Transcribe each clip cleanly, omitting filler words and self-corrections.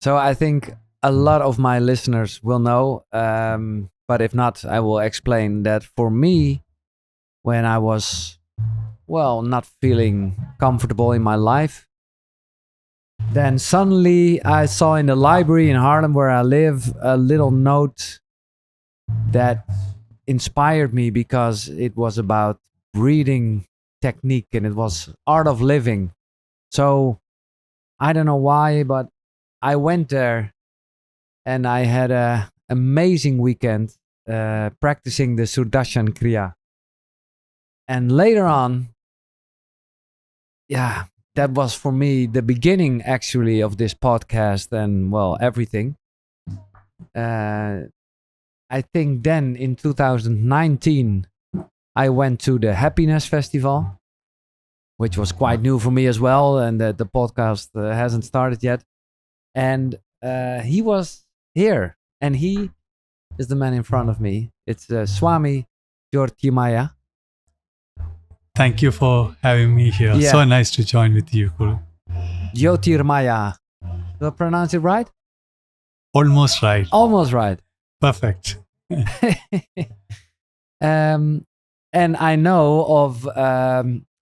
So I think a lot of my listeners will know, but if not, I will explain that for me, when I was, not feeling comfortable in my life, then suddenly I saw in the library in Harlem where I live a little note that inspired me because it was about breathing technique and it was art of living. So I don't know why, but I went there and I had an amazing weekend practicing the Sudarshan Kriya. And later on, that was for me the beginning actually of this podcast and everything. I think then in 2019, I went to the Happiness Festival, which was quite new for me as well. And the podcast hasn't started yet. And he was here and he is the man in front of me. It's Swami Jyothirmayah. Thank you for having me here. Yeah. So nice to join with you, Guru. Jyothirmayah. Do I pronounce it right? Almost right. Almost right. Perfect. And I know of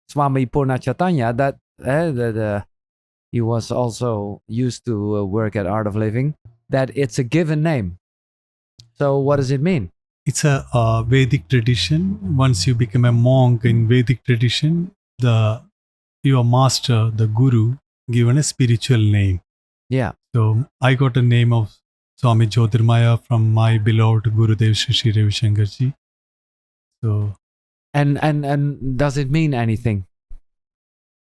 Swami Purnachatanya that he was also used to work at Art of Living, that it's a given name. So what does it mean? It's a Vedic tradition. Once you become a monk in Vedic tradition, your master, the guru, given a spiritual name. Yeah. So I got a name of Swami Jyothirmayah from my beloved Gurudev Sri Sri Ravi Shankar ji. So, and does it mean anything?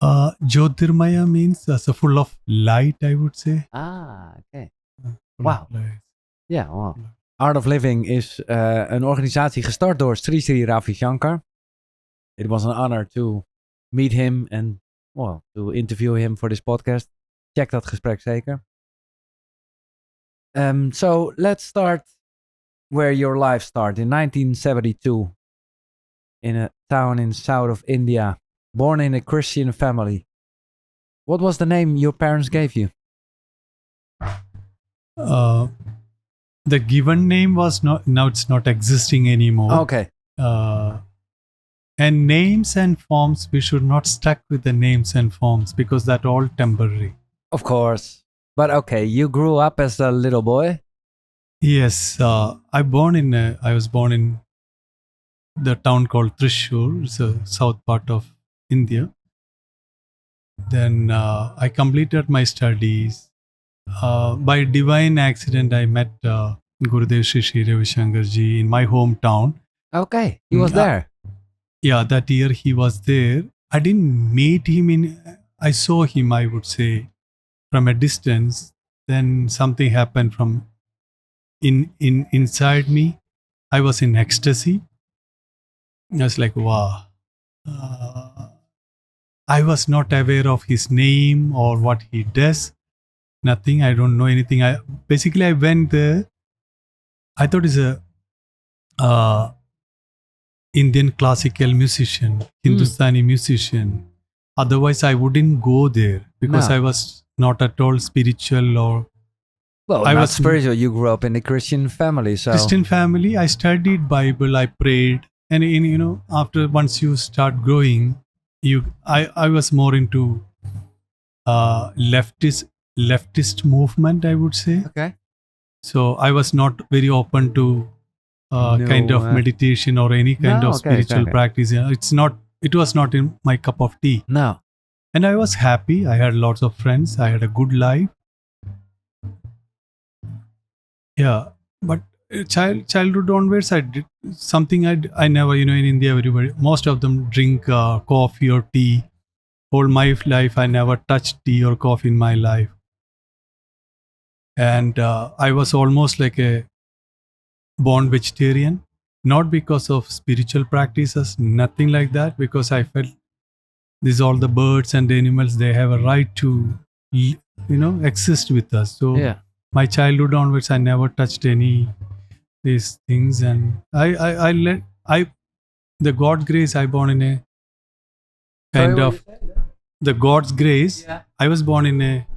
Jyothirmaya means full of light, I would say. Okay. Full Wow. of light. Yeah, wow. Art of Living is een organisatie gestart door Sri Sri Ravi Shankar. It was an honor to meet him and to interview him for this podcast. Check dat gesprek zeker. So let's start where your life started. In 1972, in a town in south of India, born in a Christian family. What was the name your parents gave you? The given name was now it's not existing anymore. Okay. And names and forms, we should not stuck with the names and forms because that all temporary. Of course. But okay, you grew up as a little boy? Yes, I was born in the town called Thrissur. It's a south part of India. Then I completed my studies. By divine accident, I met Gurudev Sri Sri Ravi Shankar ji in my hometown. Okay, he was there. Yeah, that year he was there. I didn't meet him I saw him, I would say, from a distance. Then something happened from inside me. I was in ecstasy. I was like, wow. I was not aware of his name or what he does. Nothing. I don't know anything. I went there. I thought he's a Indian classical musician, Hindustani musician. Otherwise, I wouldn't go there because I was not at all spiritual or. Well, I was spiritual. You grew up in a Christian family, so. Christian family. I studied Bible. I prayed, and after once you start growing, I was more into leftist movement, I would say. Okay. So I was not very open to kind of meditation or any kind of spiritual practice. It was not in my cup of tea. No. And I was happy. I had lots of friends. I had a good life. Yeah, but childhood onwards, I did something I never, in India, most of them drink coffee or tea. All my life, I never touched tea or coffee in my life. And I was almost like a born vegetarian, not because of spiritual practices, nothing like that, because I felt all the birds and the animals, they have a right to, exist with us. So my childhood onwards, I never touched any these things, and the God's grace, I born in a kind of the God's grace. I was born in a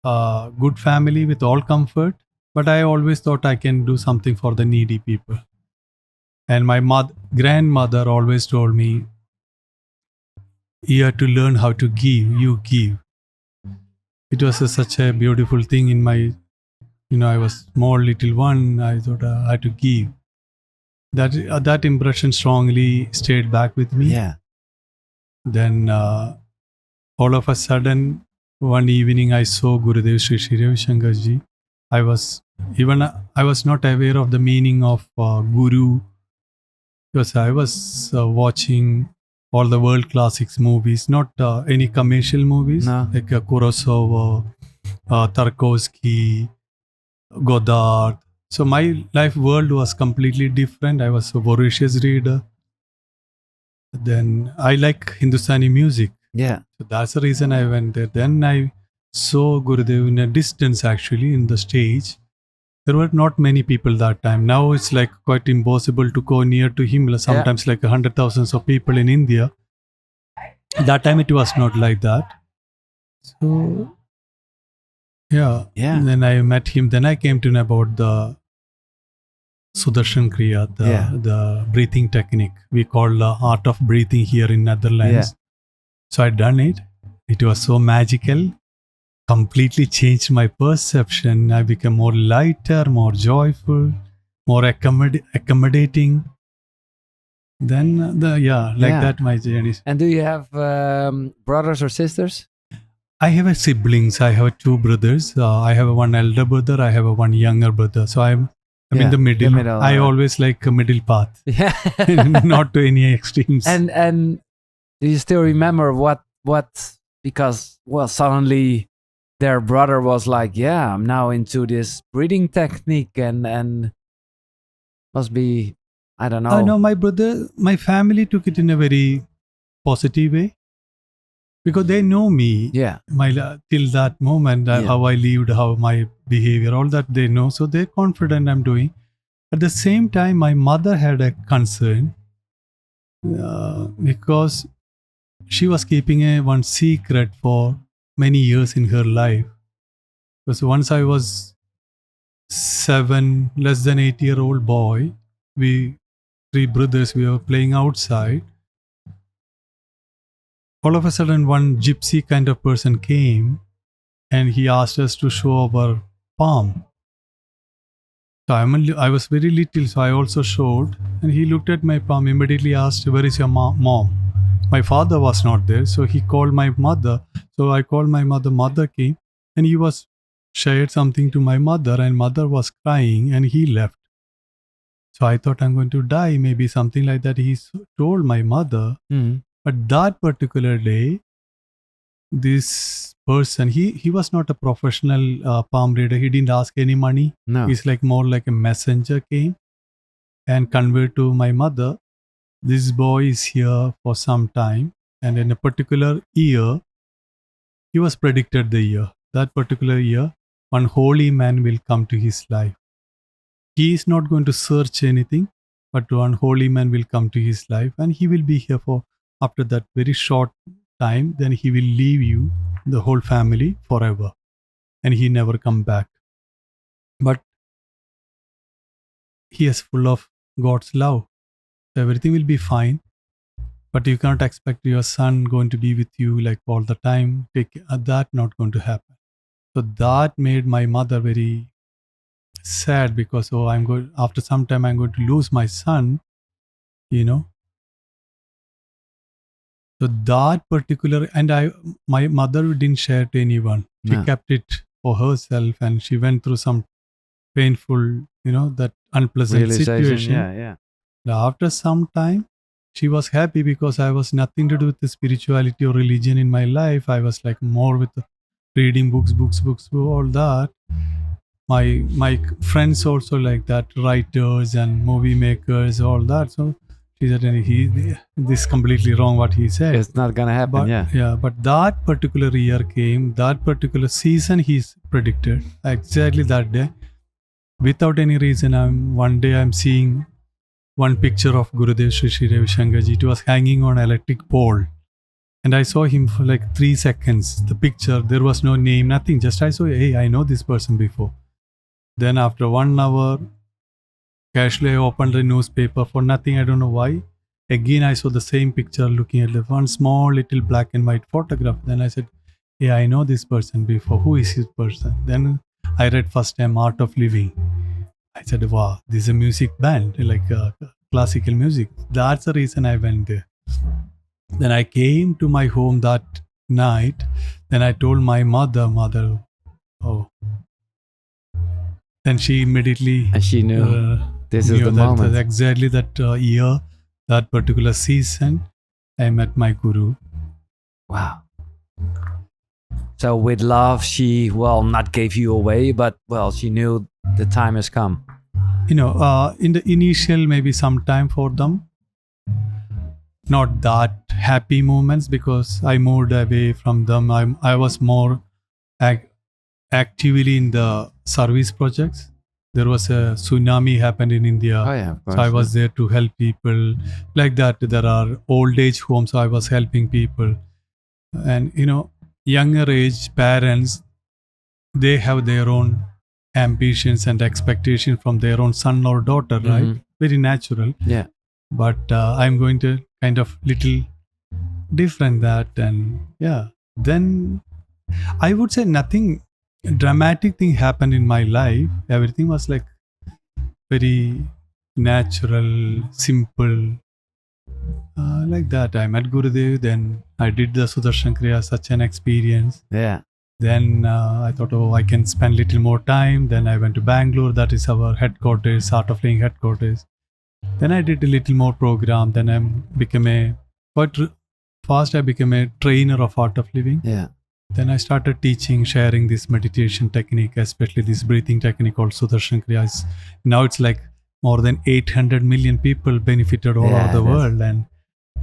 good family with all comfort, but I always thought I can do something for the needy people. And my grandmother always told me, you have to learn how to give, you give. It was such a beautiful thing in my, I was small little one, I thought I had to give. That impression strongly stayed back with me. Yeah. Then all of a sudden, one evening I saw Gurudev Sri Sri Ravi Shankar ji. I was not aware of the meaning of Guru, because I was watching all the world classics movies, not any commercial movies, No. like Kurosawa, Tarkovsky, Godard. So my life world was completely different. I was a voracious reader. Then I like Hindustani music. Yeah. So that's the reason I went there. Then I saw Gurudev in a distance, actually, in the stage. There were not many people that time. Now it's like quite impossible to go near to him. Sometimes like 100,000 of people in India. That time it was not like that. So yeah. Then I met him. Then I came to know about the Sudarshan Kriya, the breathing technique. We call the art of breathing here in Netherlands. Yeah. So I done it. It was so magical. Completely changed my perception. I became more lighter, more joyful, more accommodating. Then that my journey. And do you have brothers or sisters? I have siblings. I have 2 brothers. I have one elder brother. I have one younger brother. So I'm in the middle. I always like a middle path. Yeah. Not to any extremes. And do you still remember what because suddenly their brother was like, yeah, I'm now into this breathing technique and must be, I don't know. No, my family took it in a very positive way, because they know me. Yeah. Till that moment, how I lived, how my behavior, all that they know. So they're confident I'm doing. At the same time, my mother had a concern because she was keeping one secret for many years in her life. Because once I was 7, less than 8-year-old boy, we 3 brothers, we were playing outside. All of a sudden, one gypsy kind of person came and he asked us to show our palm. So I was very little, so I also showed. And he looked at my palm, immediately asked, where is your mom? My father was not there, so he called my mother. So I called my mother, mother came, and he was shared something to my mother, and mother was crying, and he left. So I thought I'm going to die, maybe something like that. He told my mother. But that particular day, this person, he was not a professional palm reader. He didn't ask any money. No. He's like more like a messenger came and conveyed to my mother, this boy is here for some time, and in a particular year, he was predicted the year. That particular year, one holy man will come to his life. He is not going to search anything, but one holy man will come to his life, and he will be here for after that very short time. Then he will leave you, the whole family, forever, and he never come back. But he is full of God's love. Everything will be fine, but you cannot expect your son going to be with you like all the time. That not going to happen. So that made my mother very sad, because after some time I'm going to lose my son, So that particular, and my mother didn't share to anyone. She kept it for herself, and she went through some painful, that unpleasant situation. Yeah. After some time, she was happy, because I was nothing to do with the spirituality or religion in my life. I was like more with reading books, all that. My friends also like that, writers and movie makers, all that. So she said, this is completely wrong what he said. It's not gonna happen. But that particular year came, that particular season he's predicted exactly that day. Without any reason, one day I'm seeing one picture of Gurudev Sri Sri Ravi Shankar ji. It was hanging on an electric pole. And I saw him for like 3 seconds. The picture, there was no name, nothing. Just I saw, hey, I know this person before. Then after 1 hour, casually I opened the newspaper for nothing. I don't know why. Again, I saw the same picture looking at the one small little black and white photograph. Then I said, yeah, I know this person before. Who is this person? Then I read first time Art of Living. I said, wow, this is a music band, like classical music. That's the reason I went there. Then I came to my home that night. Then I told my mother, oh. Then she immediately... And she knew this is the that, moment. Exactly that year, that particular season, I met my guru. Wow. So with love, she, not gave you away, but, she knew the time has come. In the initial, maybe some time for them, not that happy moments, because I moved away from them. I was more actively in the service projects. There was a tsunami happened in India. Oh, yeah, of course. So I was there to help people like that. There are old age homes, so I was helping people. And, younger age parents, they have their own ambitions and expectations from their own son or daughter, right? Very natural. Yeah. But I'm going to kind of little different that. And yeah, then I would say nothing dramatic thing happened in my life. Everything was like very natural, simple. Like that, I met Gurudev, then I did the Sudarshan Kriya, such an experience. Yeah. Then I thought, I can spend little more time. Then I went to Bangalore, that is our headquarters, Art of Living headquarters. Then I did a little more program. Then I became quite fast I became a trainer of Art of Living. Yeah. Then I started teaching, sharing this meditation technique, especially this breathing technique called Sudarshan Kriya. Now it's like more than 800 million people benefited all over the world. And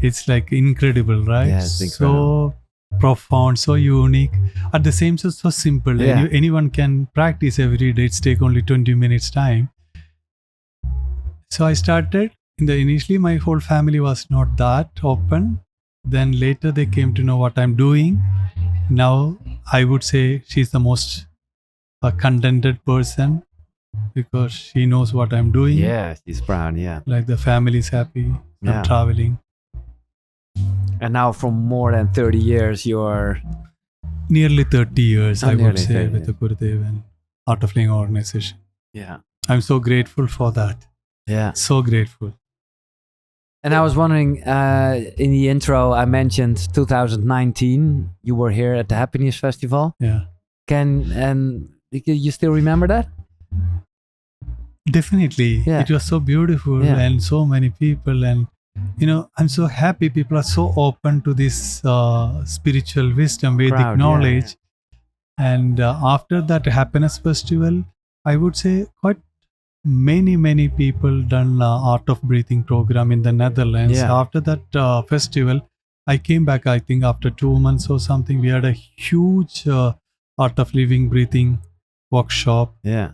it's like incredible, right? Yeah, it's incredible. So profound, so unique. At the same time, so simple. Yeah. Anyone can practice every day. It's take only 20 minutes time. So I started. Initially, my whole family was not that open. Then later they came to know what I'm doing. Now I would say she's the most contented person because she knows what I'm doing. Yeah, she's proud. Yeah. Like the family is happy. I'm traveling. And now for more than 30 years, you're... Nearly 30 years, I would say, with the years. Gurudev and Art of Living organization. Yeah. I'm so grateful for that. Yeah. So grateful. And I was wondering, in the intro, I mentioned 2019, you were here at the Happiness Festival. Yeah. You still remember that? Definitely. Yeah. It was so beautiful and so many people. And, I'm so happy people are so open to this spiritual wisdom, Vedic knowledge. Yeah. And after that Happiness Festival, I would say quite many people done Art of Breathing program in the Netherlands. Yeah. After that festival, I came back, I think after 2 months or something. We had a huge Art of Living breathing workshop. Yeah.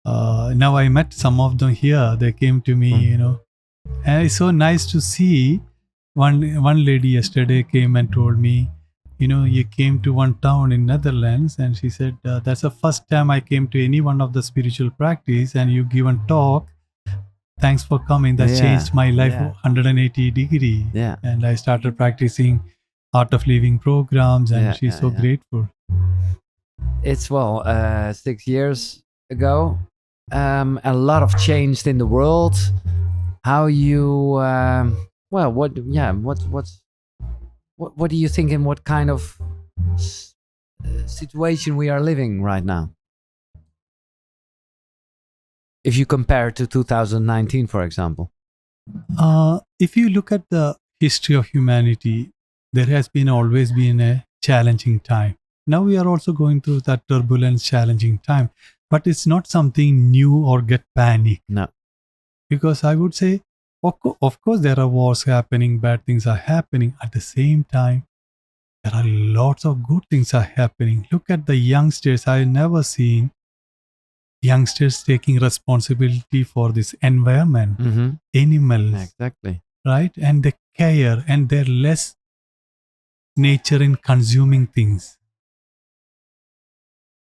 Now I met some of them here. They came to me, and it's so nice to see. One lady yesterday came and told me, you came to one town in Netherlands, and she said, that's the first time I came to any one of the spiritual practice, and you give a talk. Thanks for coming. That changed my life 180 degree. Yeah. And I started practicing Art of Living programs, and she's so grateful. It's 6 years ago. A lot of changed in the world. How you what do you think, and what kind of situation we are living right now? If you compare to 2019, for example. If you look at the history of humanity, there has always been a challenging time. Now we are also going through that turbulent, challenging time. But it's not something new or get panic. No. Because I would say, of course, there are wars happening, bad things are happening. At the same time, there are lots of good things are happening. Look at the youngsters. I've never seen youngsters taking responsibility for this environment, animals. Exactly. Right? And they care, and they're less nature in consuming things.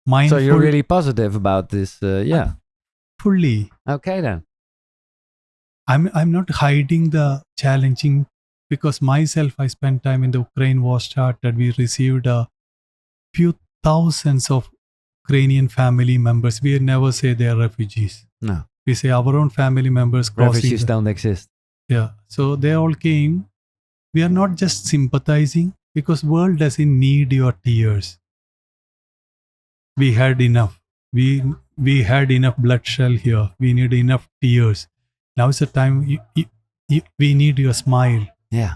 Mindful, So you're really positive about this. Yeah. fully. Okay then. I'm not hiding the challenging, because myself, I spent time in the Ukraine war started. We received a few thousands of Ukrainian family members. We never say they are refugees. No. We say our own family members crossing. Refugees don't exist. Yeah. So they all came. We are not just sympathizing, because world doesn't need your tears. We had enough. We had enough bloodshed here. We need enough tears. Now is the time. We need your smile. Yeah.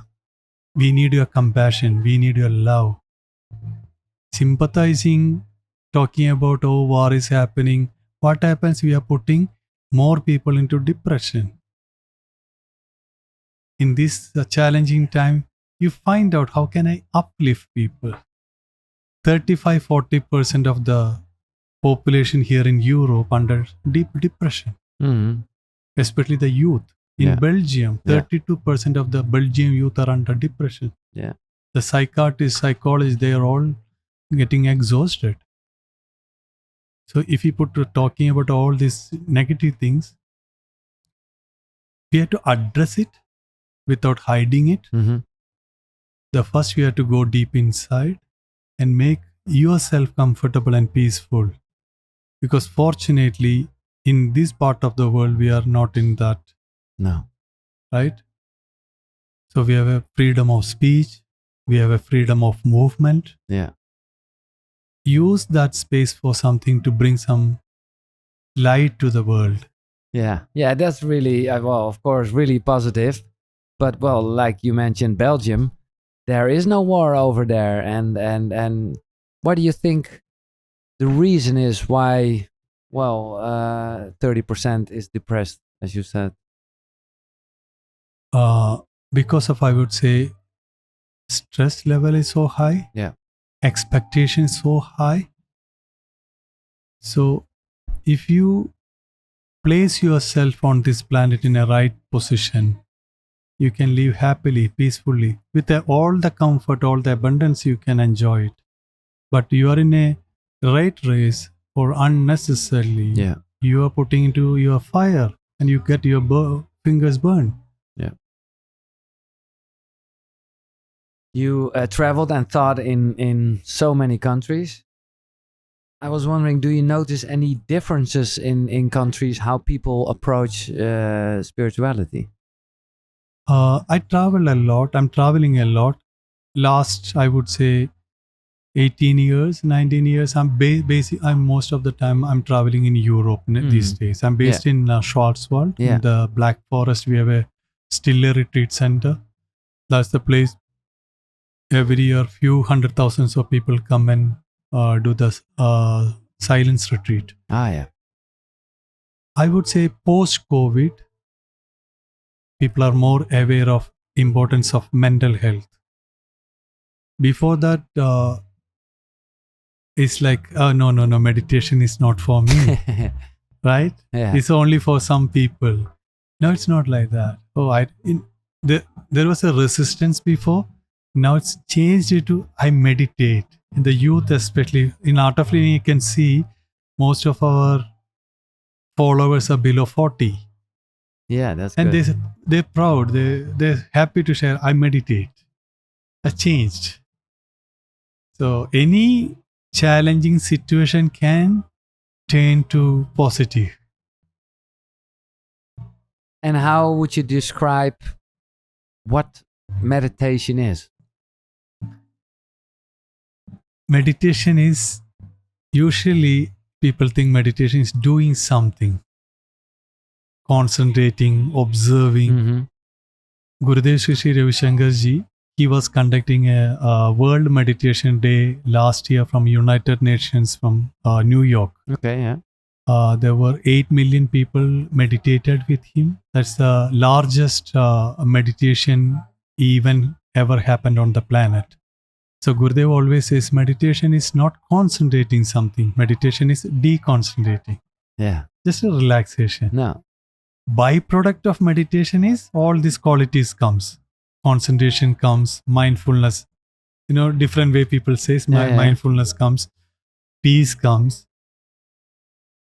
We need your compassion. We need your love. Sympathizing, talking about, oh, war is happening. What happens? We are putting more people into depression. In this challenging time, you find out how can I uplift people. 35-40% of the population here in Europe under deep depression, especially the youth. In Belgium, 32% of the Belgian youth are under depression. Yeah. The psychiatrists, psychologists, they are all getting exhausted. So if you put talking about all these negative things, we have to address it without hiding it. The first, we have to go deep inside and make yourself comfortable and peaceful. Because fortunately, in this part of the world, we are not in that. No. Right? So we have a freedom of speech. We have a freedom of movement. Yeah. Use that space for something to bring some light to the world. Yeah. Yeah, that's really, well, of course, really positive. But, well, like you mentioned, Belgium, there is no war over there. And what do you think the reason is why, well, 30% is depressed, as you said? Because of, I would say, stress level is so high. Yeah. Expectation is so high. So if you place yourself on this planet in a right position, you can live happily, peacefully, with all the comfort, all the abundance, you can enjoy it. But you are in a right race, or unnecessarily, you are putting into your fire and you get your fingers burned. Yeah. You traveled and taught in so many countries. I was wondering, do you notice any differences in countries, how people approach spirituality? I travel a lot. I'm traveling a lot. Last, I would say, 18 years, 19 years. I'm most of the time I'm traveling in Europe these days. I'm based in Schwarzwald, in the Black Forest. We have a Stille Retreat Center. That's the place. Every year, few hundred thousands of people come and do the silence retreat. Yeah. I would say post-COVID, people are more aware of importance of mental health. Before that, it's like, oh, no, meditation is not for me, right? Yeah. It's only for some people. No, it's not like that. Oh, there was a resistance before. Now it's changed to I meditate. In the youth, especially in Art of Living, you can see most of our followers are below 40. Yeah, that's and good. they're proud. They're happy to share. I meditate. That changed. So any challenging situation can turn to positive. And how would you describe what meditation is? Meditation is, usually people think meditation is doing something, concentrating, observing. Gurudev Sri Sri Ravi Shankar ji, he was conducting a World Meditation Day last year from United Nations from New York. Okay, yeah. There were 8 million people meditated with him. That's the largest meditation event ever happened on the planet. So Gurudev always says meditation is not concentrating something. Meditation is deconcentrating. Yeah. Just a relaxation. No. Byproduct of meditation is all these qualities comes. Concentration comes, mindfulness, different way people says Yeah. mindfulness comes, peace comes,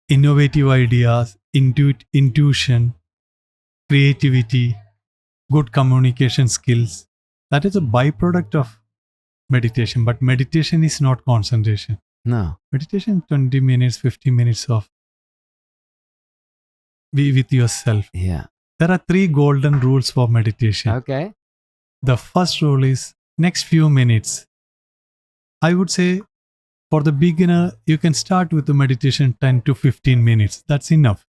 innovative ideas, intuition, creativity, good communication skills. That is a byproduct of meditation. But meditation is not concentration. No. Meditation 20 minutes, 50 minutes of be with yourself. Yeah. There are 3 golden rules for meditation. Okay. The first rule is next few minutes. I would say for the beginner, you can start with the meditation 10 to 15 minutes. That's enough.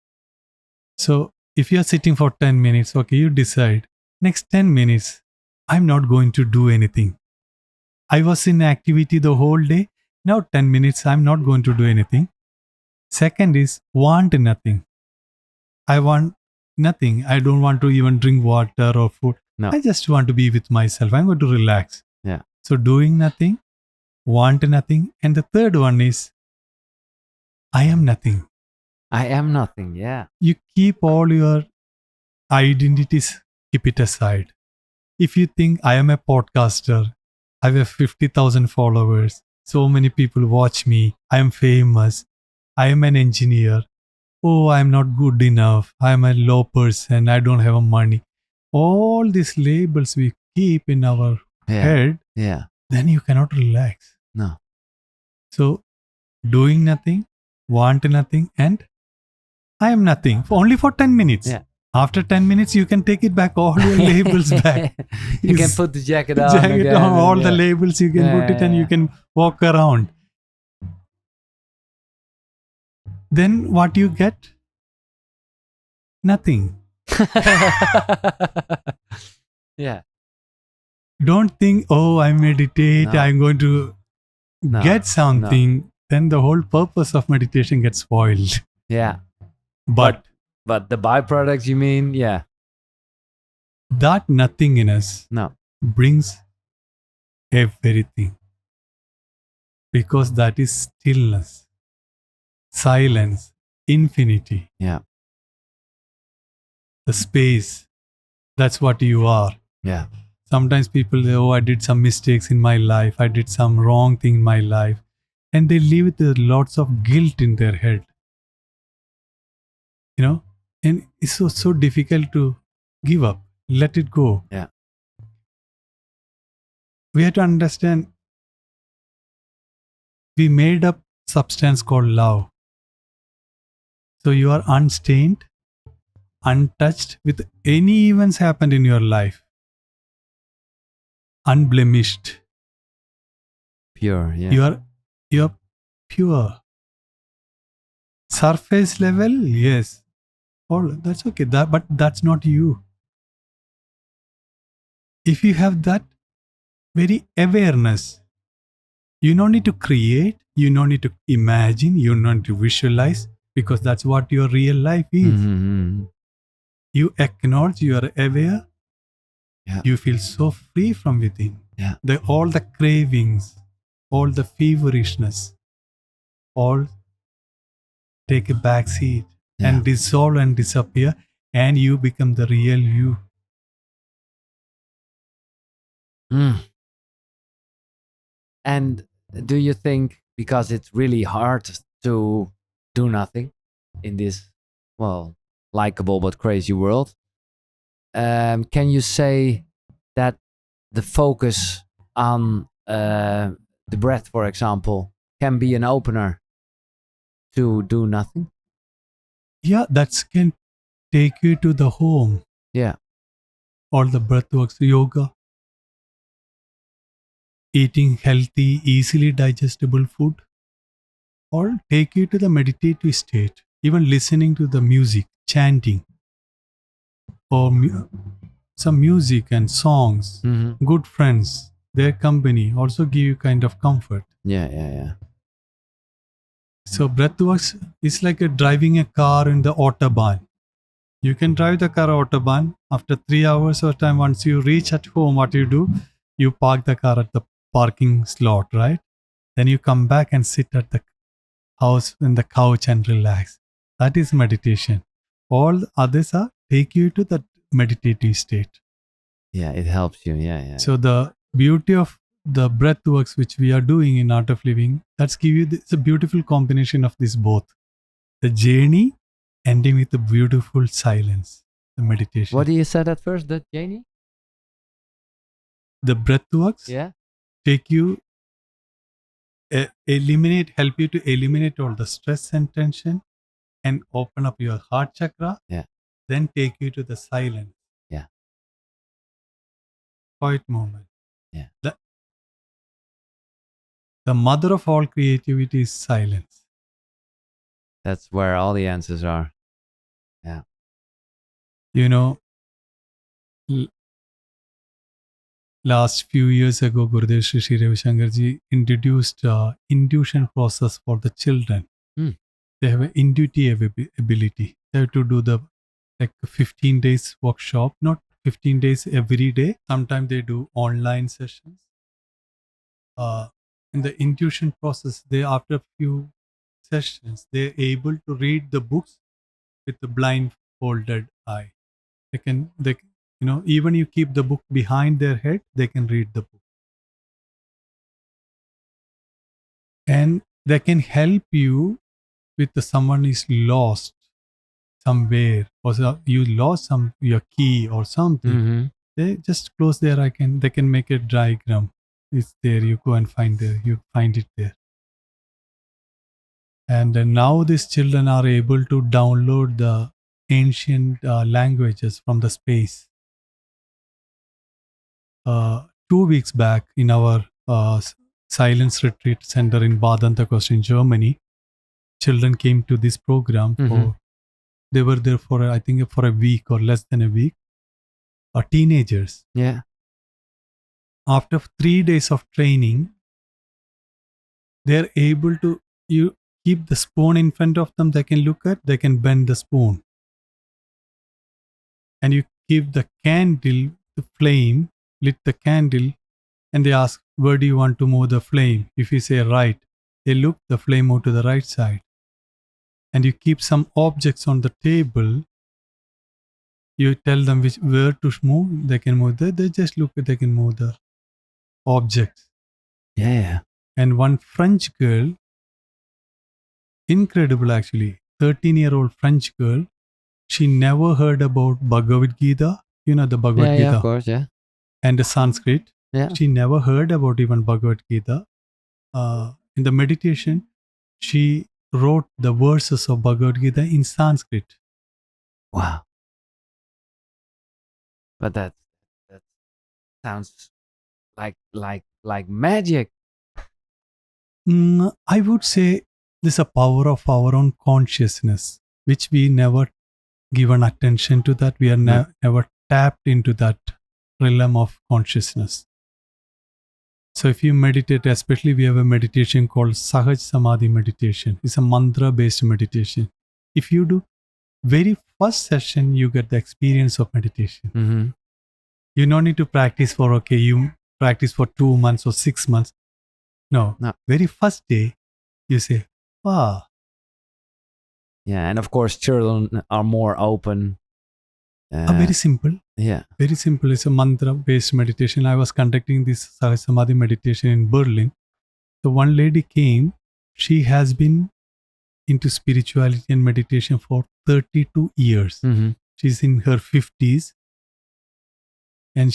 So if you're sitting for 10 minutes, okay, you decide next 10 minutes, I'm not going to do anything. I was in activity the whole day. Now 10 minutes, I'm not going to do anything. Second is want nothing. I want nothing. I don't want to even drink water or food. No. I just want to be with myself. I'm going to relax. Yeah. So doing nothing, want nothing. And the third one is I am nothing. I am nothing. Yeah. You keep all your identities, keep it aside. If you think I am a podcaster, I have 50,000 followers, so many people watch me, I am famous, I am an engineer, oh, I am not good enough, I am a low person, I don't have money. All these labels we keep in our head, Yeah. then you cannot relax. No. So, doing nothing, want nothing, and I am nothing, only for 10 minutes. Yeah. After 10 minutes, you can take it back, all your labels back. You can put the jacket on. Jacket again on, all and, the labels you can Yeah, put it yeah, and yeah. you can walk around. Then what you get? Nothing. Yeah. Don't think, oh, I meditate, No. I'm going to No, get something. Then the whole purpose of meditation gets spoiled. Yeah. But But the byproduct, you mean? Yeah. that nothingness No. brings everything. Because that is stillness, silence, infinity, Yeah. the space. That's what you are. Yeah. Sometimes people say, oh, I did some mistakes in my life. I did some wrong thing in my life. And they live with lots of guilt in their head. And it's so difficult to give up. Let it go. Yeah. We have to understand we made up substance called love. So you are unstained, untouched with any events happened in your life. Unblemished. Pure. Yeah. You are pure. Surface level, yes. Oh, that's okay. But that's not you. If you have that very awareness, you don't need to create, you don't need to imagine, you don't need to visualize, because that's what your real life is. Mhm. You acknowledge, you are aware, Yeah. you feel so free from within. Yeah. All the cravings, all the feverishness, all take a back seat and dissolve and disappear, and you become the real you. And do you think, because it's really hard to do nothing in this, well, likable but crazy world, can you say that the focus on the breath, for example, can be an opener to do nothing? Yeah, that can take you to the home. Yeah. All the breathworks, yoga, eating healthy, easily digestible food, all take you to the meditative state. Even listening to the music, chanting, or some music and songs, Mhm. good friends, their company also give you kind of comfort. Yeah. So breathworks is like driving a car in the autobahn. You can drive the car autobahn. After 3 hours of time, once you reach at home, what you do? You park the car at the parking slot, right? Then you come back and sit at the house in the couch and relax. That is meditation. All others are take you to that meditative state. Yeah, it helps you. Yeah. So the beauty of the breath works which we are doing in Art of Living, that's give you it's a beautiful combination of this both. The journey ending with the beautiful silence, the meditation. What do you said at first, the Janie? The breath works Yeah. take you, help you to eliminate all the stress and tension and open up your heart chakra. Yeah. Then take you to the silence. Yeah. Quiet moment. Yeah. The mother of all creativity is silence. That's where all the answers are. Yeah. You know, last few years ago, Gurudev Sri Sri Ravi Shankar ji introduced intuition process for the children. They have an intuitive ability. They have to do the 15 days workshop, not 15 days every day. Sometimes they do online sessions. In the intuition process, they after a few sessions, they're able to read the books with the blindfolded eye. They can, even you keep the book behind their head, they can read the book. And they can help you with someone is lost somewhere, or you lost your key or something. Mm-hmm. They just close their eye, they can make a diagram. It's there, you go and find it there. And now these children are able to download the ancient languages from the space. 2 weeks back in our silence retreat center in Bad Antwerp in Germany, children came to this program. They were there for I think for a week or less than a week. Teenagers. Yeah. After 3 days of training, they're able to, you keep the spoon in front of them, they can look at, they can bend the spoon. And you keep the candle, the flame, lit the candle, and they ask, where do you want to move the flame? If you say right, they look, the flame move to the right side. And you keep some objects on the table, you tell them where to move, they can move there, they just look at, they can move the objects. Yeah. And one French girl, incredible actually, 13-year-old French girl, she never heard about Bhagavad Gita, the Bhagavad Gita. Yeah, of course, yeah. And the Sanskrit. Yeah. She never heard about even Bhagavad Gita. In the meditation, she wrote the verses of Bhagavad Gita in Sanskrit. Wow. But that sounds like magic. I would say there's a power of our own consciousness, which we never given attention to that. We are never tapped into that realm of consciousness. So if you meditate, especially we have a meditation called Sahaj Samadhi meditation. It's a mantra-based meditation. If you do very first session, you get the experience of meditation. Mm-hmm. You don't need to practice you practice for 2 months or 6 months. No. Very first day, you say, wow. Yeah, and of course, children are more open. Very simple. Yeah. Very simple. It's a mantra-based meditation. I was conducting this Sahaj Samadhi meditation in Berlin. So one lady came. She has been into spirituality and meditation for 32 years. Mm-hmm. She's in her 50s. And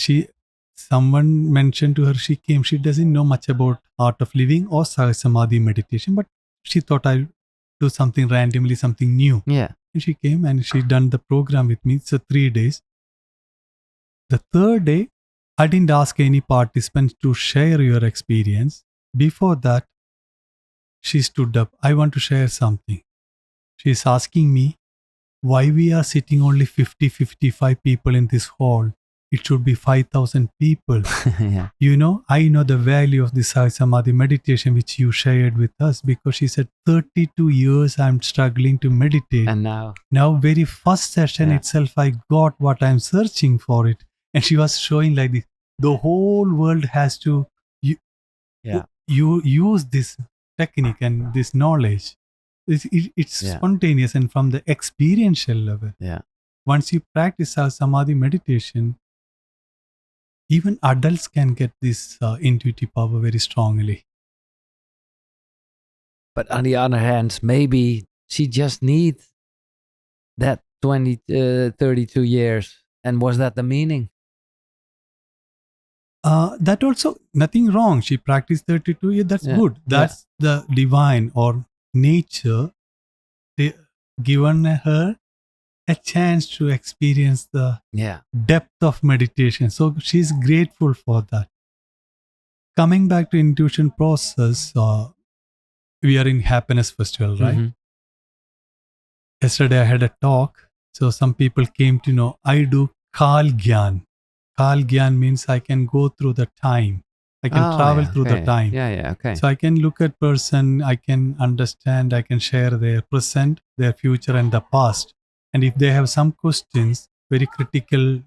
someone mentioned to her, she came. She doesn't know much about Art of Living or Sahaj Samadhi meditation, but she thought I'll do something randomly, something new. Yeah. And she came and she done the program with me. So 3 days. The third day, I didn't ask any participants to share your experience. Before that, she stood up. I want to share something. She's asking me why we are sitting only 50-55 people in this hall. It should be 5,000 people. Yeah. I know the value of this Sahaj Samadhi meditation which you shared with us, because she said 32 years I'm struggling to meditate. And now very first session itself, I got what I'm searching for it. And she was showing like this. The whole world has to you use this technique and this knowledge. It's spontaneous and from the experiential level. Yeah. Once you practice Samadhi meditation, Even adults can get this intuitive power very strongly. But on the other hand, maybe she just needs that 32 years. And was that the meaning? That also nothing wrong. She practiced 32 years. That's Yeah, good. That's the divine or nature given her a chance to experience the Yeah. depth of meditation. So she's grateful for that. Coming back to intuition process, we are in happiness festival, right? Mhm. Yesterday I had a talk. So some people came to know I do Kal Gyan. Kal Gyan means I can go through the time. I can travel yeah, through the okay. time. Yeah, okay. So I can look at person, I can understand, I can share their present, their future and the past. And if they have some questions, very critical,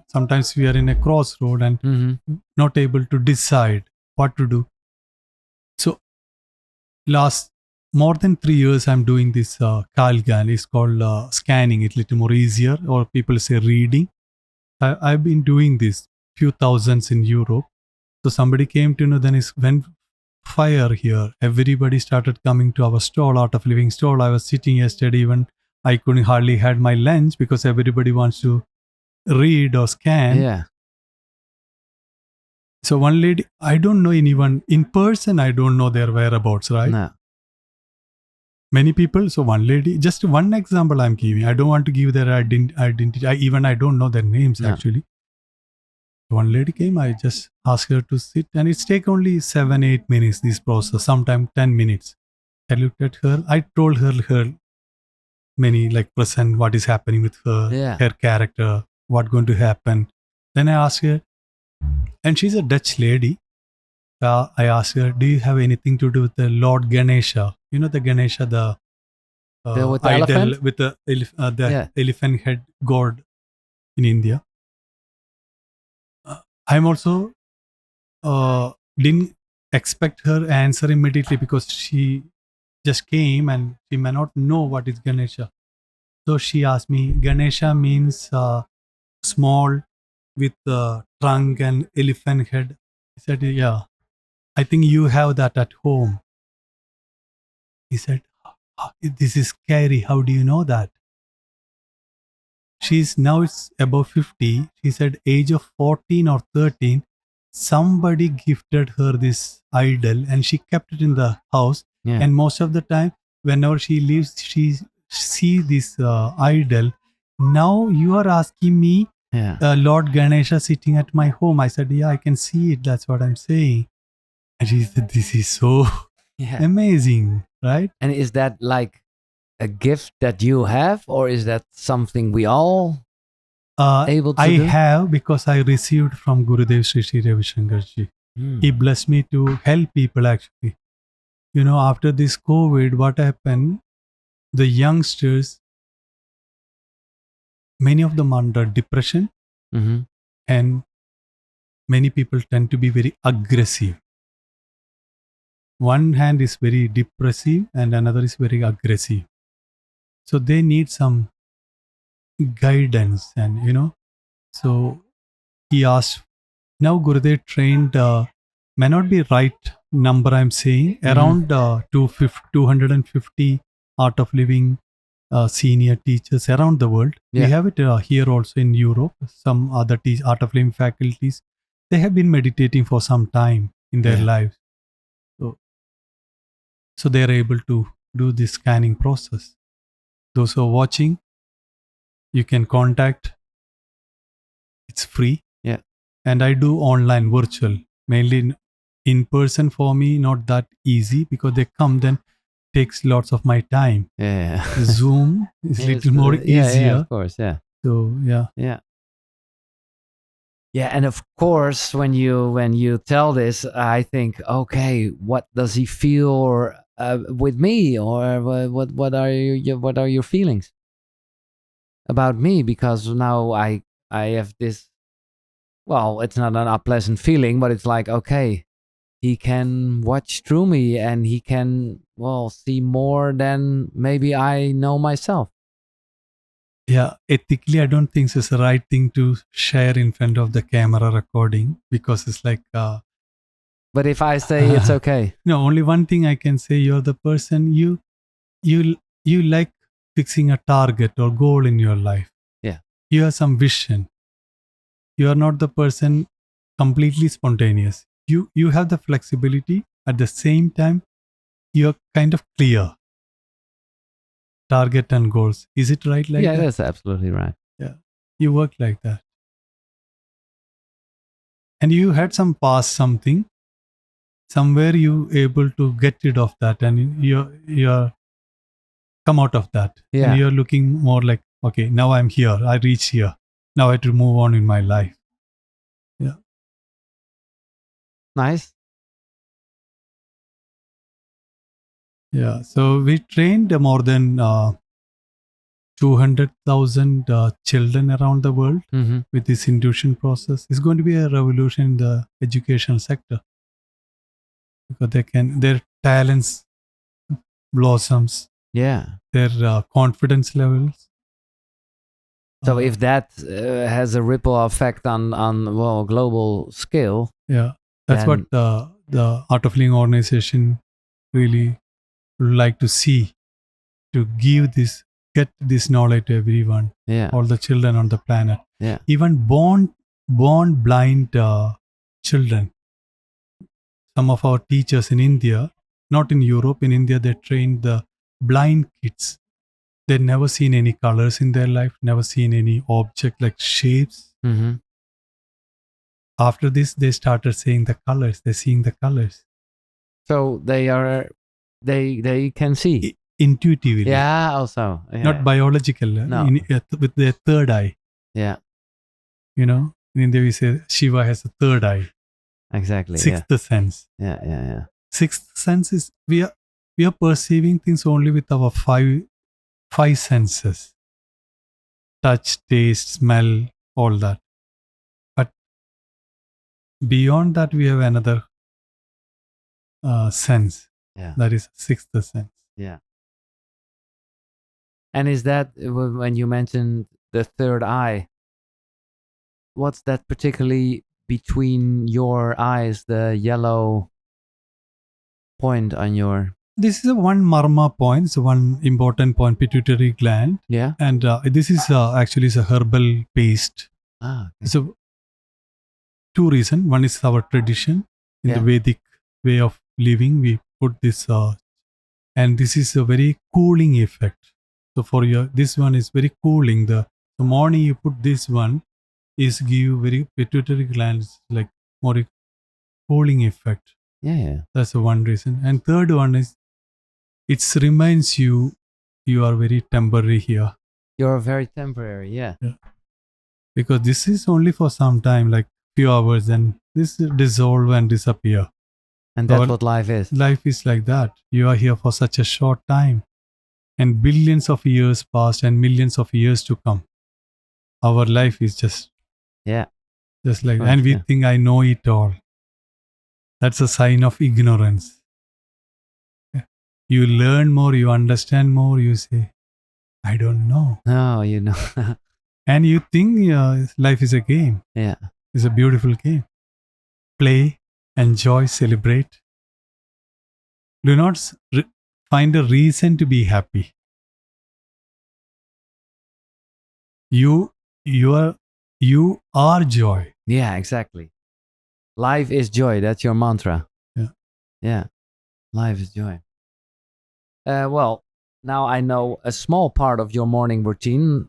sometimes we are in a crossroad and not able to decide what to do. So last more than 3 years, I'm doing this Kalgan. It's called scanning. It's a little more easier, or people say reading. I've been doing this few thousands in Europe. So somebody came to know then is when fire here. Everybody started coming to our stall, Art of Living stall. I was sitting yesterday, even I couldn't hardly had my lunch because everybody wants to read or scan. Yeah. So one lady, I don't know anyone in person. I don't know their whereabouts, right? No. Many people. So one lady, just one example I'm giving. I don't want to give their identity. I don't know their names actually. One lady came, I just asked her to sit and it's take only 7-8 minutes, this process, sometimes 10 minutes. I looked at her, I told her many like present, what is happening with her, her character, what going to happen. Then I asked her, and she's a Dutch lady. I asked her, do you have anything to do with the Lord Ganesha? You know the Ganesha, the with the idol elephant? with the elephant head god in India. I'm also didn't expect her answer immediately because she just came and she may not know what is Ganesha. So she asked me, Ganesha means small with trunk and elephant head. I said, yeah, I think you have that at home. He said, this is scary. How do you know that? She's now it's above 50. She said age of 14 or 13, somebody gifted her this idol and she kept it in the house. Yeah. And most of the time, whenever she leaves, she see this idol. Now you are asking me, Lord Ganesha sitting at my home. I said, yeah, I can see it. That's what I'm saying. And she said, this is so amazing, right? And is that like a gift that you have, or is that something we all able to do? I have, because I received from Gurudev Sri Sri Ravi Shankar ji. He blessed me to help people actually. After this COVID, what happened? The youngsters, many of them are under depression, and many people tend to be very aggressive. One hand is very depressive and another is very aggressive. So they need some guidance, and so he asked. Now Gurudev trained, may not be right number I'm saying, around 250 Art of Living senior teachers around the world. We have it here also in Europe. Some other Art of Living faculties, they have been meditating for some time in their lives. So they are able to do this scanning process. Those who are watching, you can contact. It's free. And I do online, virtual, mainly in person. For me, not that easy because they come, then takes lots of my time. Zoom is a little more easier. Of course, So and of course, when you tell this, I think, okay, what does he feel with me, or what are your feelings about me? Because now I have this. Well, it's not an unpleasant feeling, but it's like, okay, he can watch through me and he can, see more than maybe I know myself. Yeah, ethically, I don't think it's the right thing to share in front of the camera recording, because it's like, But if I say it's okay. no, only one thing I can say: you're the person you like fixing a target or goal in your life. Yeah. You have some vision. You are not the person completely spontaneous. You have the flexibility. At the same time, you're kind of clear. Target and goals. Is it right like Yeah, that? that's absolutely right. Yeah. You work like that. And you had some past something. Somewhere you able to get rid of that, and you're come out of that. Yeah. And you're looking more like, okay, now I'm here. I reached here. Now I have to move on in my life. Yeah. Nice. Yeah. So we trained more than 200,000 children around the world Mm-hmm. with this induction process. It's going to be a revolution in the educational sector, because their talents blossoms, Yeah. their confidence levels. So if that has a ripple effect on global scale. Yeah, that's then- what the Art of Living organization really would like to see, to get this knowledge to everyone, Yeah. all the children on the planet. Yeah. Even born blind children. Some of our teachers in India, not in Europe, in India, they train the blind kids. They've never seen any colors in their life, never seen any object like shapes. Mm-hmm. After this, they started seeing the colors. They're seeing the colors So they can see. intuitively. Yeah, also. Yeah. Not biological, No. with their third eye. Yeah, In India, we say Shiva has a third eye, exactly. sixth sense. Yeah. Sixth sense is we are perceiving things only with our five senses: touch, taste, smell, all that. But beyond that, we have another sense. Yeah. That is sixth sense. Yeah. And is that when you mentioned the third eye? What's that particularly between your eyes, the yellow point on your? This is one marma point. It's one important point, pituitary gland. Yeah. And this is actually is a herbal paste. Ah. Okay. So, two reasons. One is our tradition in the Vedic way of living. We put this, and this is a very cooling effect. So this one is very cooling. The morning you put this one is give very pituitary glands like more cooling effect. Yeah. That's the one reason. And third one is it reminds you are very temporary here. You're very temporary. Yeah. Because this is only for some time, like few hours, and this dissolve and disappear. And that's what life is. Life is like that. You are here for such a short time, and billions of years past and millions of years to come. Our life is just like, and we think I know it all. That's a sign of ignorance. You learn more, you understand more, you say, I don't know. No, you know. And you think life is a game. Yeah. It's a beautiful game. Play, enjoy, celebrate. Do not find a reason to be happy. You are joy. Yeah, exactly. Life is joy. That's your mantra. Yeah. Life is joy. Well, now I know a small part of your morning routine.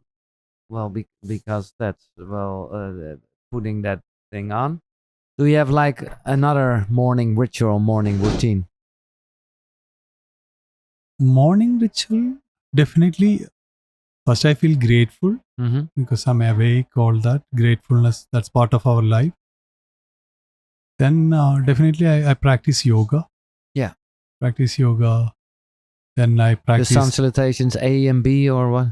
Well, because that's putting that thing on. Do you have like another morning ritual, morning routine? Morning ritual, definitely. First, I feel grateful because I'm awake, all that. Gratefulness, that's part of our life. Then definitely I practice yoga. Yeah. Practice yoga. Then I practice... The sun salutations A and B or what?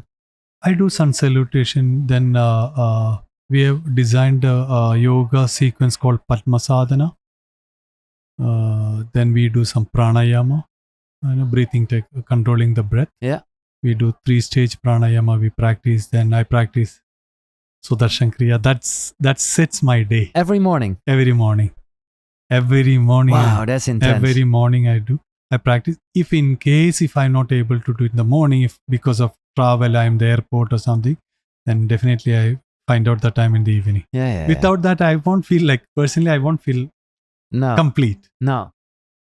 I do sun salutation. Then we have designed a yoga sequence called Padmasadhana. Then we do some pranayama, breathing, controlling the breath. Yeah. We do 3-stage pranayama. We practice. Then I practice Sudarshan Kriya. That sets my day. Every morning. Every morning. Wow, that's intense. Every morning I practice. If in case if I'm not able to do it in the morning, if because of travel I'm the airport or something, then definitely I find out the time in the evening. Yeah. Without that, I won't feel like, personally, I won't feel complete. No.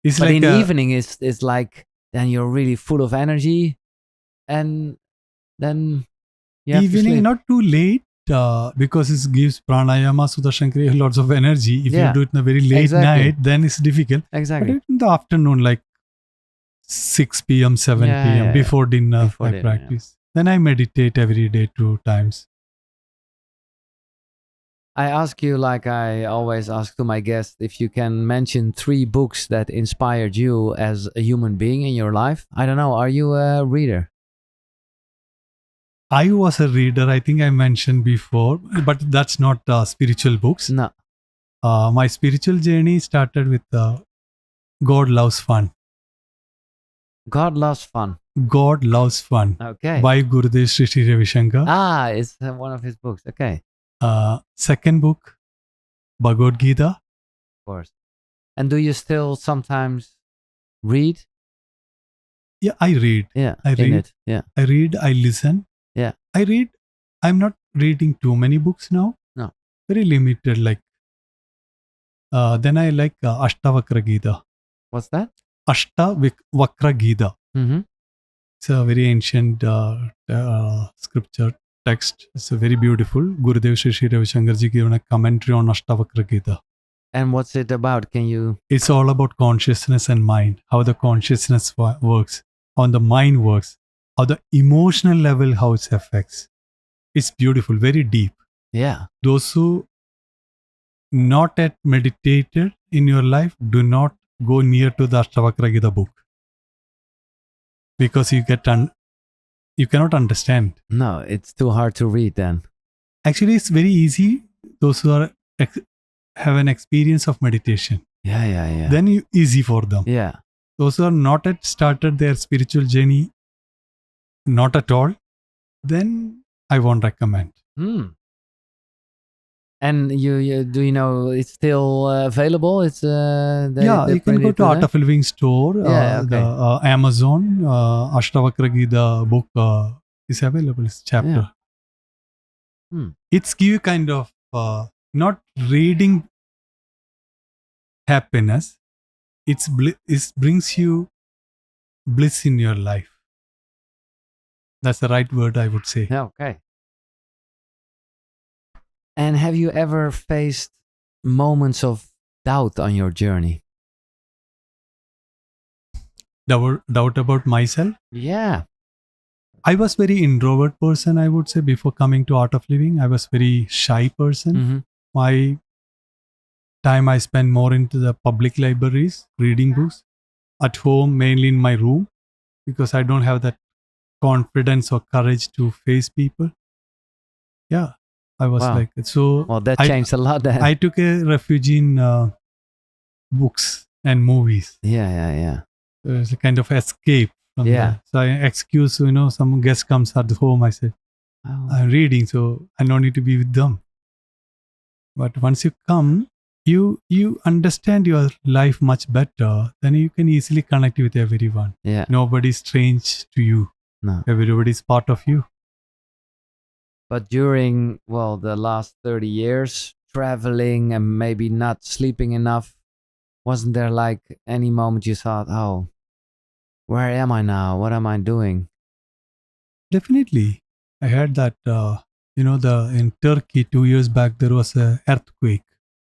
It's but like in the evening is like, then you're really full of energy, and then you have to evening sleep. not too late. Because it gives pranayama, Sudarshan Kriya lots of energy. If you do it in a very late night, then it's difficult. Exactly. But in the afternoon, like 6 p.m., 7 p.m., before dinner, I practice. Then I meditate every day 2 times. I ask you, like I always ask to my guests, if you can mention 3 books that inspired you as a human being in your life. I don't know. Are you a reader? I was a reader, I think I mentioned before, but that's not spiritual books. No. My spiritual journey started with God Loves Fun. God Loves Fun. God Loves Fun. Okay. By Gurudev Sri Sri Ravi Shankar. It's one of his books. Okay. Second book, Bhagavad Gita. Of course. And do you still sometimes read? Yeah, I read. Yeah, I read. Yeah. I read, I listen. Yeah. I read. I'm not reading too many books now. No. Very limited. Like, then I like Ashtavakra Gita. What's that? Ashtavakra Gita. Mm-hmm. It's a very ancient scripture text. It's a very beautiful. Gurudev Sri Sri Ravi Shankar ji given a commentary on Ashtavakra Gita. And what's it about? Can you? It's all about consciousness and mind. How the consciousness works, how the mind works, how the emotional level, how it affects. It's beautiful, very deep. Yeah. Those who not yet meditated in your life, do not go near to the Ashtavakra Gita book. Because you cannot understand. No, it's too hard to read then. Actually, it's very easy. Those who are have an experience of meditation. Yeah. Then easy for them. Yeah. Those who are not yet started their spiritual journey, not at all, then I won't recommend. And you do you know it's still available? It's you can go to Art of Living store, the Amazon, Ashtavakra Gita book is available. It's chapter. Yeah. It's give you kind of not reading happiness. It brings you bliss in your life. That's the right word, I would say. Yeah, okay. And have you ever faced moments of doubt on your journey? Doubt about myself? Yeah. I was very introvert person, I would say, before coming to Art of Living. I was very shy person. Mm-hmm. My time I spent more into the public libraries, reading books. At home, mainly in my room, because I don't have that confidence or courage to face people. Yeah, I was like so. Well, that changed a lot then. I took a refuge in books and movies. Yeah. It's a kind of escape from that. So I excuse, some guest comes at home. I said, I'm reading, so I don't need to be with them. But once you come, you understand your life much better. Then you can easily connect with everyone. Yeah. Nobody's strange to you. No. Everybody's part of you. But during, the last 30 years, traveling and maybe not sleeping enough, wasn't there like any moment you thought, oh, where am I now? What am I doing? Definitely. I heard that, in Turkey 2 years back, there was an earthquake.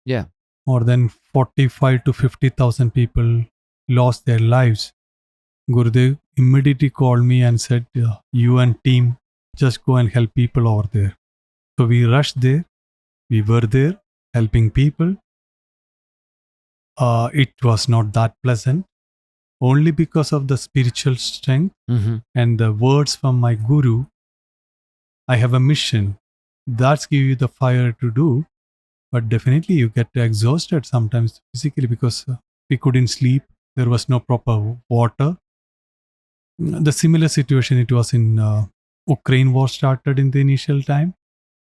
Yeah. More than 45 to 50,000 people lost their lives. Gurudev immediately called me and said, you and team, just go and help people over there. So we rushed there. We were there helping people. It was not that pleasant. Only because of the spiritual strength and the words from my guru, I have a mission. That's give you the fire to do. But definitely you get exhausted sometimes physically because we couldn't sleep. There was no proper water. The similar situation it was in Ukraine war started in the initial time.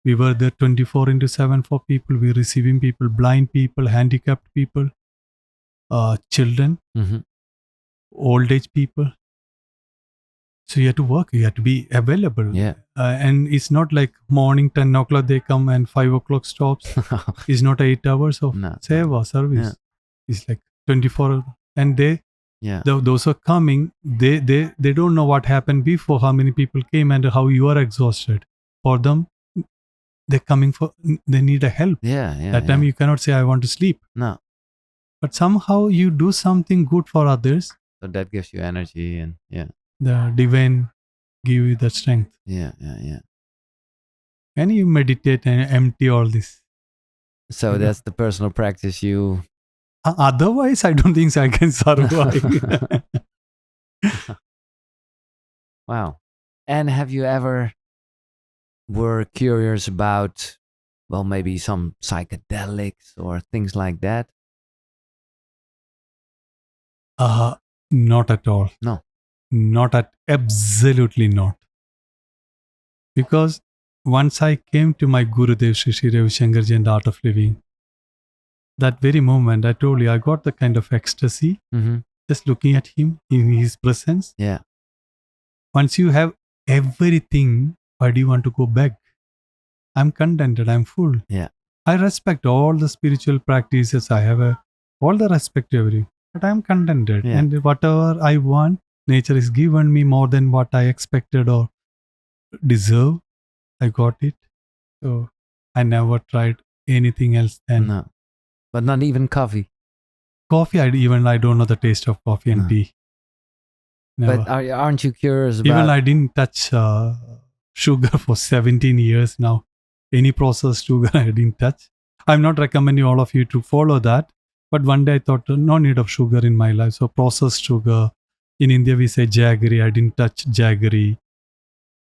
We were there 24 into 7 for people. We were receiving people, blind people, handicapped people, children, old age people. So you have to work, you have to be available. Yeah. And it's not like morning 10 o'clock they come and 5 o'clock stops. It's not 8 hours of seva service. Yeah. It's like 24. And Yeah. those who are coming, they don't know what happened before, how many people came and how you are exhausted. For them, they're coming they need a help. Yeah. That time you cannot say, I want to sleep. No. But somehow you do something good for others. So that gives you energy and The divine give you that strength. Yeah. And you meditate and empty all this. So that's the personal practice you... Otherwise, I don't think I can survive. Wow. And have you ever were curious about, well, maybe some psychedelics or things like that? Not at all. No. Absolutely not. Because once I came to my Gurudev Sri Sri Ravi Shankar and Art of Living, that very moment, I told you, I got the kind of ecstasy just looking at him in his presence. Yeah. Once you have everything, why do you want to go back? I'm contented, I'm full. Yeah. I respect all the spiritual practices. I have all the respect to everything, but I'm contented. Yeah. And whatever I want, nature has given me more than what I expected or deserve. I got it. So I never tried anything else then. No. But not even coffee. Coffee, I don't know the taste of coffee and tea. Never. But aren't you curious about... Even I didn't touch sugar for 17 years now. Any processed sugar I didn't touch. I'm not recommending all of you to follow that. But one day I thought, no need of sugar in my life. So processed sugar. In India we say jaggery. I didn't touch jaggery.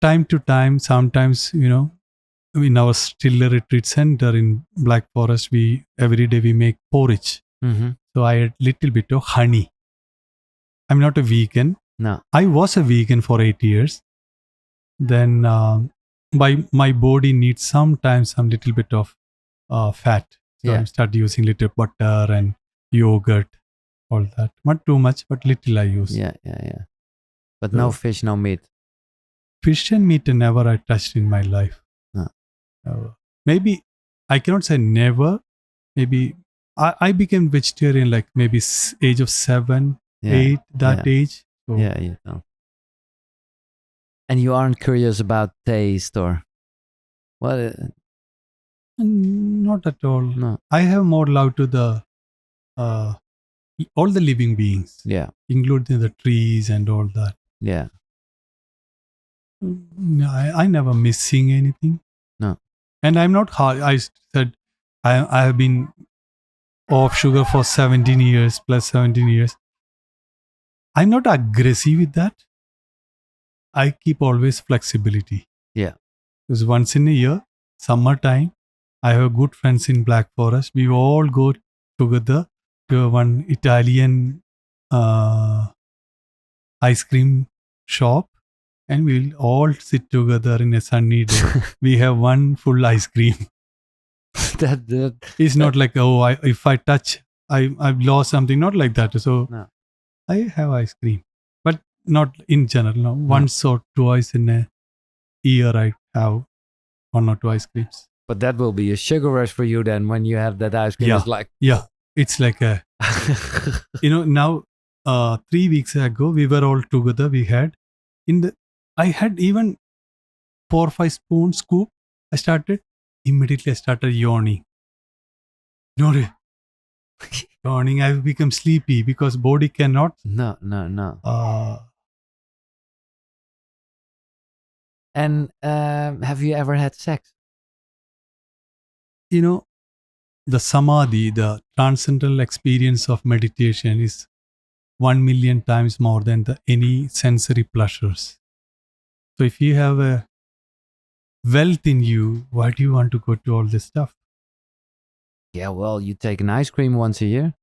Time to time, sometimes, in our still retreat center in Black Forest, every day we make porridge. So I had little bit of honey. I'm not a vegan. No. I was a vegan for 8 years. Then my body needs sometimes some little bit of fat. So I start using little butter and yogurt, all that. Not too much, but little I use. Yeah. But no fish, no meat. Fish and meat never I touched in my life. No. Maybe, I cannot say never. Maybe I became vegetarian like maybe age of 7, 8, that age. So, Yeah. And you aren't curious about taste or what? Not at all. No. I have more love to the all the living beings. Yeah. Including the trees and all that. Yeah. I never missing anything. No. And I'm not hard. I said I have been off sugar for 17 years plus 17 years. I'm not aggressive with that. I keep always flexibility. Yeah. Because once in a year, summertime, I have good friends in Black Forest. We all go together to one Italian ice cream shop. And we'll all sit together in a sunny day. We have one full ice cream. It's not like, if I touch, I've lost something. Not like that. So no. I have ice cream. But not in general. No. Once or twice in a year I have 1 or 2 ice creams. But that will be a sugar rush for you then when you have that ice cream. It's like... Yeah. It's like a... now 3 weeks ago, we were all together. We had... I had even 4 or 5 spoon scoop. Immediately I started yawning. Yawning, I've become sleepy because body cannot. No. And have you ever had sex? The samadhi, the transcendental experience of meditation is 1 million times more than any sensory pleasures. So if you have a wealth in you, why do you want to go to all this stuff? Yeah, well, you take an ice cream once a year.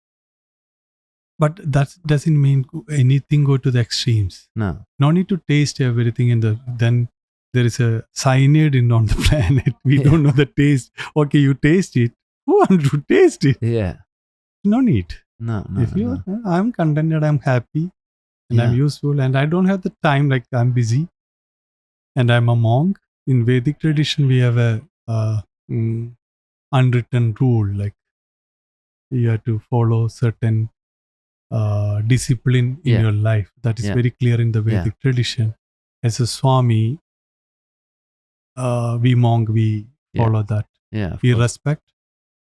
But that doesn't mean anything go to the extremes. No. No need to taste everything in the, then there is a cyanide in on the planet. We don't know the taste. Okay, you taste it. Who wants to taste it? Yeah. No need. No. If you, I'm contented, I'm happy, and I'm Yeah. useful, and I don't have the time, like I'm busy, and I'm a monk. In Vedic tradition, we have a unwritten rule, like you have to follow certain discipline in Yeah. your life. That is Yeah. very clear in the Vedic tradition. As a Swami, we monk, we follow that. Yeah. Of We course. respect.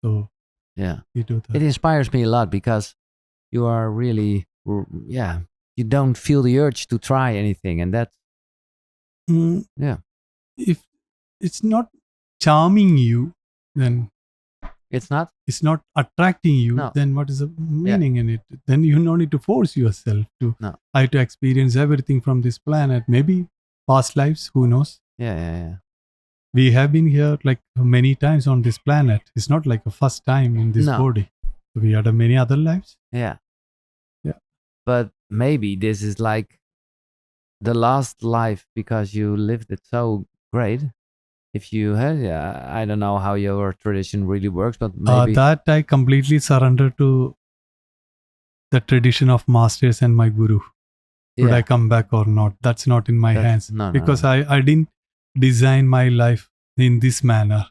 So Yeah. we do that. It inspires me a lot because you are really, you don't feel the urge to try anything. And that, yeah. If it's not charming you, then It's not? it's not attracting you, No. then what is the meaning in it? Then you don't need to force yourself to. No. I have to experience everything from this planet. Maybe past lives, who knows? Yeah. We have been here like many times on this planet. It's not like a first time in this No. body. We had many other lives. Yeah. Yeah. But maybe this is like the last life because you lived it so great. If you had, I don't know how your tradition really works, but maybe. That I completely surrender to the tradition of masters and my guru. Should I come back or not? That's not in my hands. No, because I didn't design my life in this manner.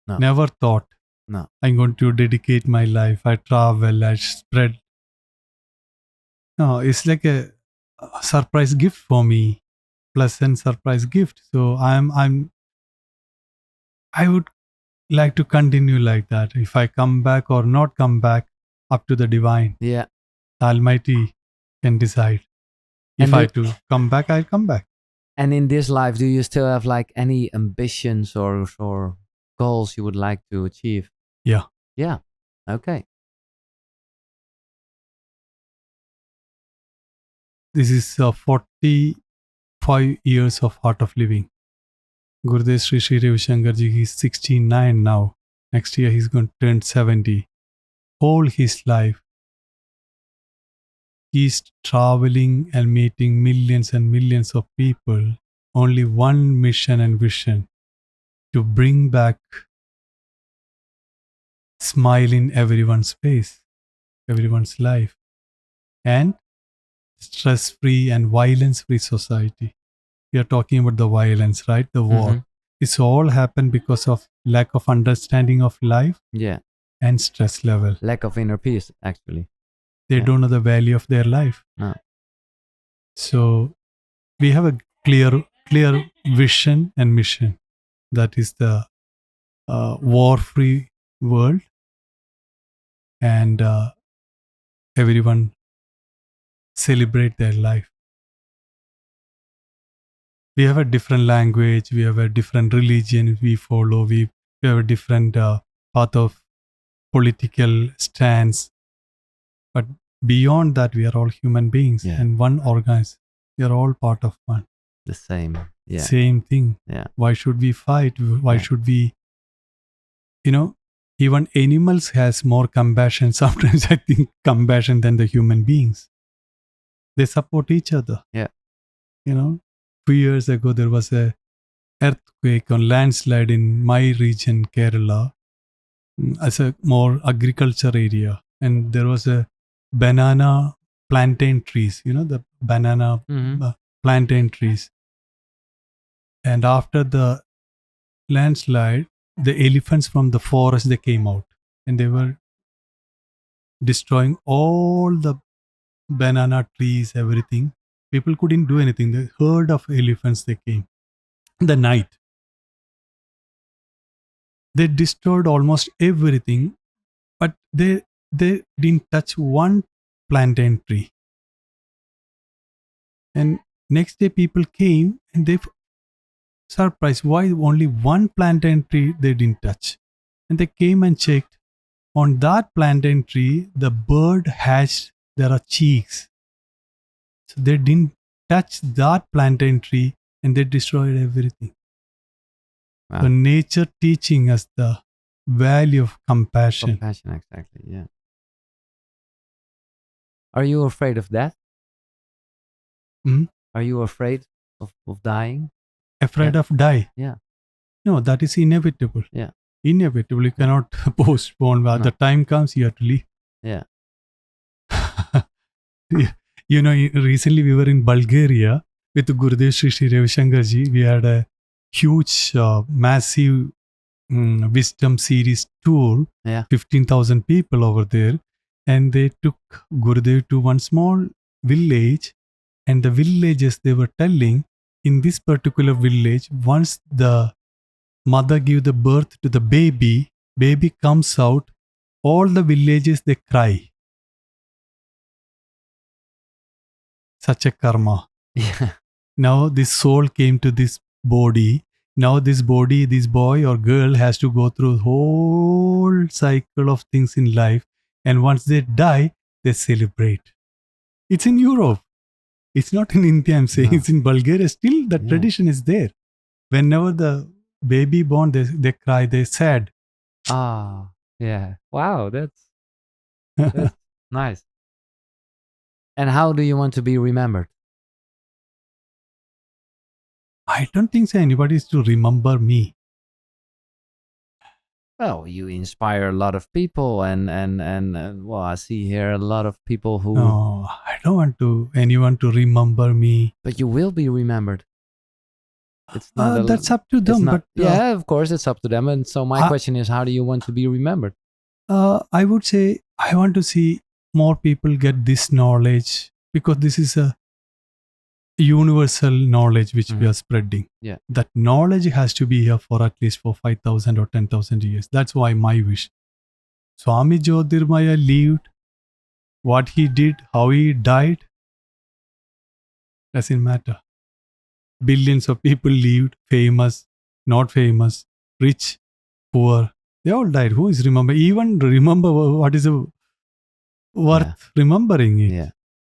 No. Never thought. No. I'm going to dedicate my life. I travel, I spread. No, it's like a surprise gift for me. Pleasant surprise gift. So I would like to continue like that. If I come back or not come back, up to the divine. Yeah. The Almighty can decide. If I to come back, I'll come back. And in this life, do you still have like any ambitions or goals you would like to achieve? Yeah. Yeah. Okay. This is 45 years of Art of Living. Gurudev Sri Sri Ravi Shankar ji, he's 69 now. Next year he's going to turn 70. Whole his life, he's traveling and meeting millions and millions of people. Only one mission and vision: to bring back smile in everyone's face, everyone's life, and stress-free and violence-free society. We are talking about the violence, right? The war. Mhm. It's all happened because of lack of understanding of life. Yeah. And stress level. Lack of inner peace, actually. They don't know the value of their life. No. So we have a clear vision and mission. That is the war-free world, and everyone celebrate their life. We have a different language, we have a different religion we follow, we have a different path of political stance. But beyond that, we are all human beings and one organism. We are all part of one. The same. Yeah. Same thing. Yeah. Why should we fight? Why should we, even animals has more compassion. Sometimes I think compassion than the human beings. They support each other. Yeah. Few years ago, there was a earthquake or landslide in my region, Kerala, as a more agriculture area. And there was a banana plantain trees, the banana plantain trees. And after the landslide, the elephants from the forest, they came out. And they were destroying all the banana trees, everything. People couldn't do anything. The herd of elephants, they came. The night. They destroyed almost everything, but they didn't touch one plantain tree. And next day people came and they surprised why only one plantain tree they didn't touch. And they came and checked. On that plantain tree, the bird hatched their cheeks. So they didn't touch that plantain tree and they destroyed everything. Wow. So nature teaching us the value of compassion. Compassion, exactly, yeah. Are you afraid of death? Hmm? Are you afraid of dying? Afraid of die? Yeah. No, that is inevitable. Yeah. Inevitable. You cannot postpone. When the time comes, you have to leave. Yeah. You know, recently we were in Bulgaria with Gurudev Sri Sri Ravi Shankar ji. We had a huge, massive wisdom series tour. Yeah. 15,000 people over there. And they took Gurudev to one small village. And the villages they were telling, in this particular village, once the mother give the birth to the baby comes out, all the villages they cry. Such a karma. Yeah. Now this soul came to this body. Now this body, this boy or girl has to go through whole cycle of things in life. And once they die, they celebrate. It's in Europe. It's not in India, I'm saying. No. It's in Bulgaria. Still, the tradition is there. Whenever the baby born, they cry, they're sad. Ah, yeah. Wow, that's nice. And how do you want to be remembered? I don't think so anybody is to remember me. Well, you inspire a lot of people, and well, I see here a lot of people who. No, I don't want anyone to remember me. But you will be remembered. It's not. That's up to them. Not, but yeah, of course, it's up to them. And so my question is, how do you want to be remembered? I would say I want to see more people get this knowledge, because this is a universal knowledge which we are spreading. Yeah. That knowledge has to be here for at least for 5,000 or 10,000 years. That's why my wish. Swami Jyothirmayah lived, what he did, how he died, doesn't matter. Billions of people lived, famous, not famous, rich, poor. They all died. Who is remember? Even remember what is worth remembering it? Yeah.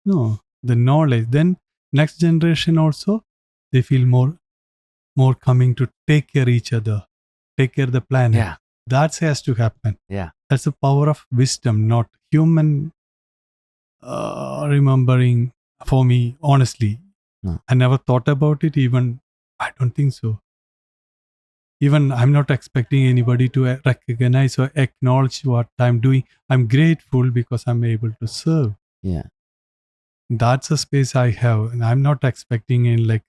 No, the knowledge. Then next generation also, they feel more coming to take care each other, take care of the planet. Yeah. That has to happen. Yeah. That's the power of wisdom, not human remembering. For me, honestly, I never thought about it. Even I don't think so. Even I'm not expecting anybody to recognize or acknowledge what I'm doing. I'm grateful because I'm able to serve. Yeah. That's a space I have. And I'm not expecting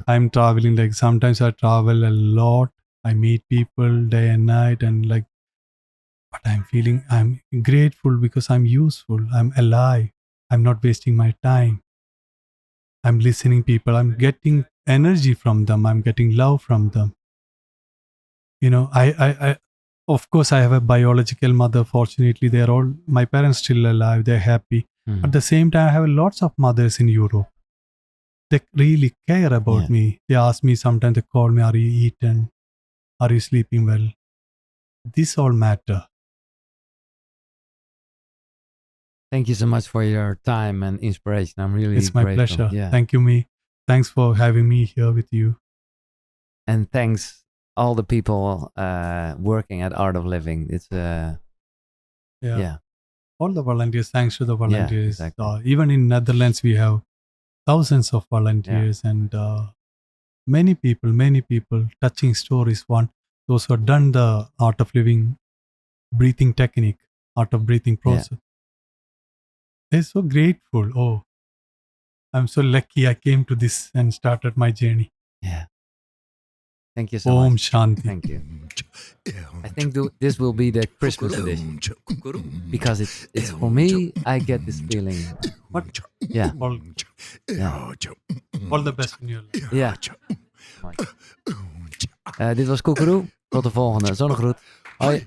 I'm traveling. Like sometimes I travel a lot. I meet people day and night, and but I'm grateful because I'm useful. I'm alive. I'm not wasting my time. I'm listening people. I'm getting energy from them. I'm getting love from them. You know, I of course I have a biological mother. Fortunately, my parents still alive. They're happy. At the same time, I have lots of mothers in Europe. They really care about me. They ask me sometimes, they call me, are you eaten? Are you sleeping well? This all matter. Thank you so much for your time and inspiration. I'm really It's my grateful. pleasure. Yeah. Thank you, Thanks for having me here with you. And thanks all the people working at Art of Living. It's yeah. All the volunteers, thanks to the volunteers. Yeah, exactly. Even in Netherlands, we have thousands of volunteers and many people touching stories. Those who have done the Art of Living breathing technique, Art of Breathing process. They're so grateful. Oh, I'm so lucky I came to this and started my journey. Yeah. Thank you so Om much. Shanti. Thank you. I think this will be the Christmas edition because it's for me. I get this feeling. What? Yeah. All the best in your life. Ja. Dit was KUKURU. Tot de volgende. Zonnegroet. Hoi.